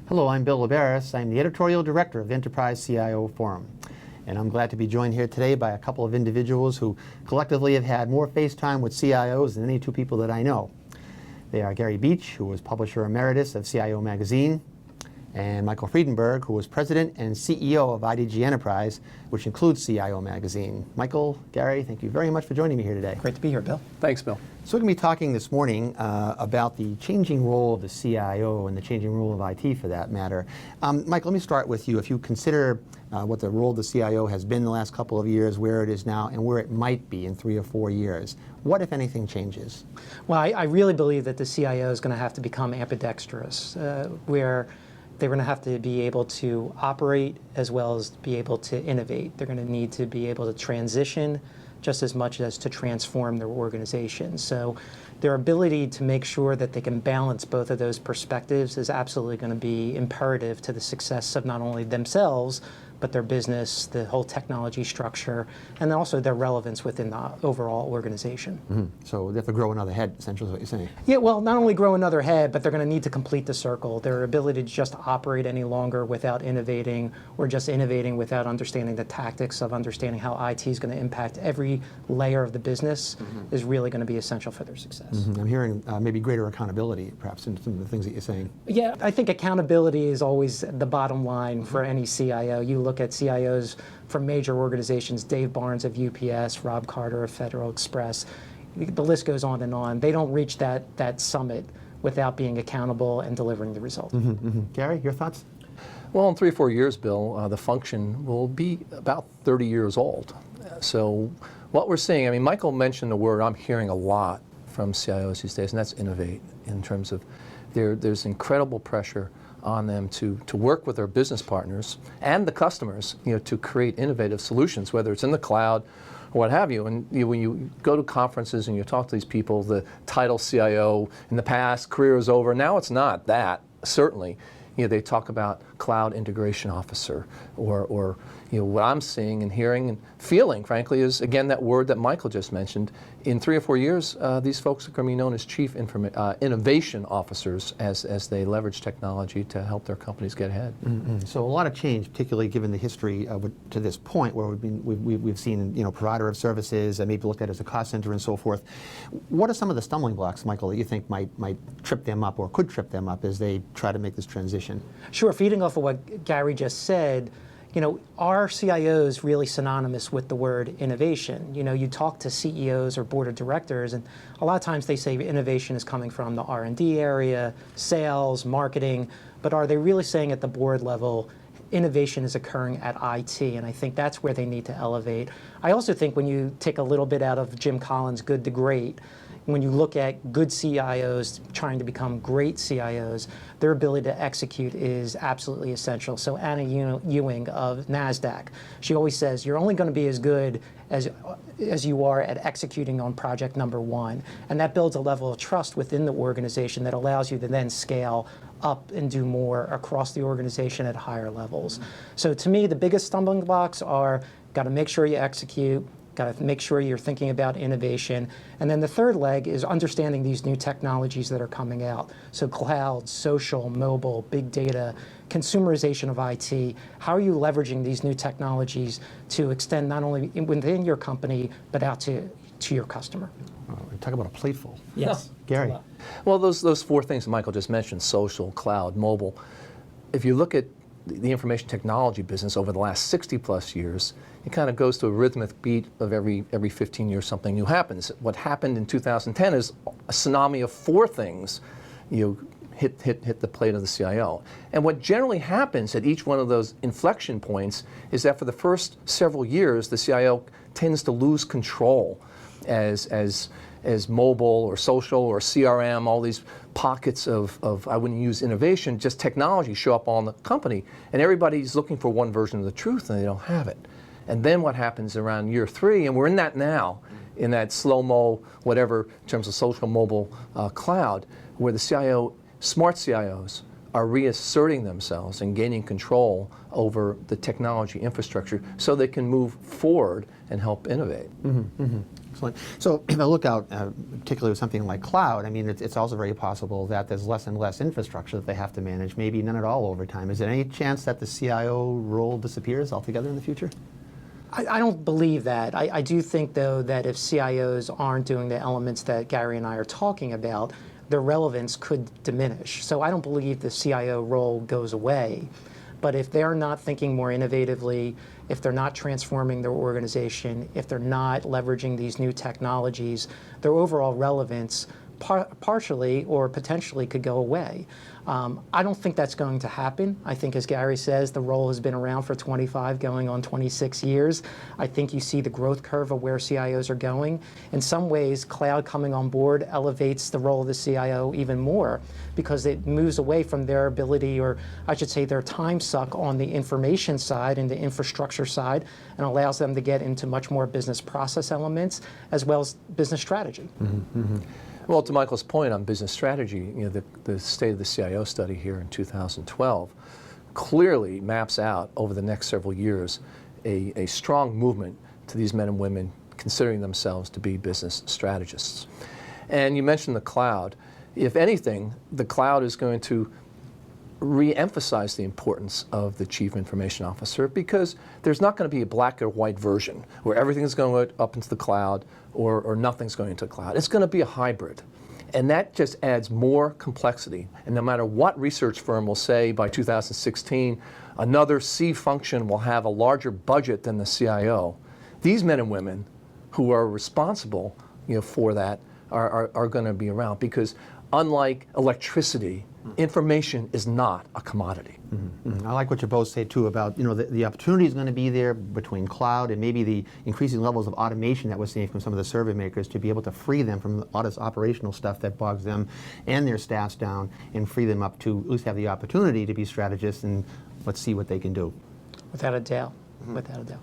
Hello, I'm Bill Labaris. I'm the editorial director of Enterprise CIO Forum. And I'm glad to be joined here today by a couple of individuals who collectively have had more face time with CIOs than any two people that I know. They are Gary Beach, who was publisher emeritus of CIO Magazine, and Michael Friedenberg, who was president and CEO of IDG Enterprise, which includes CIO Magazine. Michael, Gary, thank you very much for joining me here today. Great to be here, Bill. Thanks, Bill. So we're going to be talking this morning about the changing role of the CIO and the changing role of IT for that matter. Mike, let me start with you. If you consider what the role of the CIO has been the last couple of years, where it is now, and where it might be in 3 or 4 years, what, if anything, changes? Well, I really believe that the CIO is going to have to become ambidextrous, where they're going to have to be able to operate as well as be able to innovate. They're going to need to be able to transition just as much as to transform their organization. So their ability to make sure that they can balance both of those perspectives is absolutely going to be imperative to the success of not only themselves, but their business, the whole technology structure, and also their relevance within the overall organization. Mm-hmm. So they have to grow another head, essentially is what you're saying. Yeah, well, not only grow another head, but they're going to need to complete the circle. Their ability to just operate any longer without innovating, or just innovating without understanding the tactics of understanding how IT is going to impact every layer of the business is really going to be essential for their success. I'm hearing maybe greater accountability, perhaps, in some of the things that you're saying. Yeah, I think accountability is always the bottom line for any CIO. You look at CIOs from major organizations, Dave Barnes of UPS, Rob Carter of Federal Express, the list goes on and on. They don't reach that summit without being accountable and delivering the result. Gary, your thoughts? Well, in 3 or 4 years, Bill, the function will be about 30 years old. So what we're seeing, I mean, Michael mentioned the word I'm hearing a lot from CIOs these days, and that's innovate, in terms of there's incredible pressure on them to work with their business partners and the customers, to create innovative solutions, whether it's in the cloud or what have you. And when you go to conferences and you talk to these people, the title CIO in the past, career is over. Now it's not that, certainly. They talk about cloud integration officer, or what I'm seeing and hearing and feeling, frankly, is again that word that Michael just mentioned. In 3 or 4 years, these folks are going to be known as chief innovation officers as they leverage technology to help their companies get ahead. So a lot of change, particularly given the history to this point, where we've seen provider of services and maybe looked at as a cost center and so forth. What are some of the stumbling blocks, Michael, that you think might trip them up or could trip them up as they try to make this transition? Sure. Feeding off of what Gary just said, are CIOs really synonymous with the word innovation? You talk to CEOs or board of directors, and a lot of times they say innovation is coming from the R&D area, sales, marketing, but are they really saying at the board level, innovation is occurring at IT? And I think that's where they need to elevate. I also think when you take a little bit out of Jim Collins' Good to Great, when you look at good CIOs trying to become great CIOs, their ability to execute is absolutely essential. So Anna Ewing of NASDAQ, she always says, you're only going to be as good as you are at executing on project number 1. And that builds a level of trust within the organization that allows you to then scale up and do more across the organization at higher levels. So to me, the biggest stumbling blocks are got to make sure you execute, got to make sure you're thinking about innovation. And then the third leg is understanding these new technologies that are coming out. So cloud, social, mobile, big data, consumerization of IT. How are you leveraging these new technologies to extend not only within your company, but out to your customer? Talk about a plateful. Yes. Gary. Well, those 4 things that Michael just mentioned, social, cloud, mobile, if you look at the information technology business over the last 60 plus years, it kind of goes to a rhythmic beat of every 15 years something new happens. What happened in 2010 is a tsunami of 4 things hit the plate of the CIO. And what generally happens at each one of those inflection points is that for the first several years, the CIO tends to lose control as mobile or social or CRM, all these pockets of I wouldn't use innovation, just technology show up on the company, and everybody's looking for one version of the truth and they don't have it. And then what happens around year 3, and we're in that now, in that slow-mo, whatever, in terms of social, mobile, cloud, where the CIO, smart CIOs are reasserting themselves and gaining control over the technology infrastructure so they can move forward and help innovate. Excellent. So if I look out, particularly with something like cloud, I mean, it's also very possible that there's less and less infrastructure that they have to manage, maybe none at all over time. Is there any chance that the CIO role disappears altogether in the future? I don't believe that. I do think, though, that if CIOs aren't doing the elements that Gary and I are talking about, their relevance could diminish. So I don't believe the CIO role goes away. But if they're not thinking more innovatively, if they're not transforming their organization, if they're not leveraging these new technologies, their overall relevance partially or potentially could go away. I don't think that's going to happen. I think, as Gary says, the role has been around for 25, going on 26 years. I think you see the growth curve of where CIOs are going. In some ways, cloud coming on board elevates the role of the CIO even more because it moves away from their ability, or I should say their time suck on the information side and the infrastructure side, and allows them to get into much more business process elements as well as business strategy. Well, to Michael's point on business strategy, the State of the CIO study here in 2012 clearly maps out over the next several years a strong movement to these men and women considering themselves to be business strategists. And you mentioned the cloud. If anything, the cloud is going to re-emphasize the importance of the Chief Information Officer, because there's not going to be a black or white version where everything's going up into the cloud or nothing's going into the cloud. It's going to be a hybrid. And that just adds more complexity. And no matter what research firm will say by 2016, another C function will have a larger budget than the CIO, these men and women who are responsible for that are going to be around, because unlike electricity, information is not a commodity. I like what you both say too about the opportunity is going to be there between cloud and maybe the increasing levels of automation that we're seeing from some of the survey makers to be able to free them from all this operational stuff that bogs them and their staffs down, and free them up to at least have the opportunity to be strategists, and let's see what they can do. Without a doubt. Without a doubt.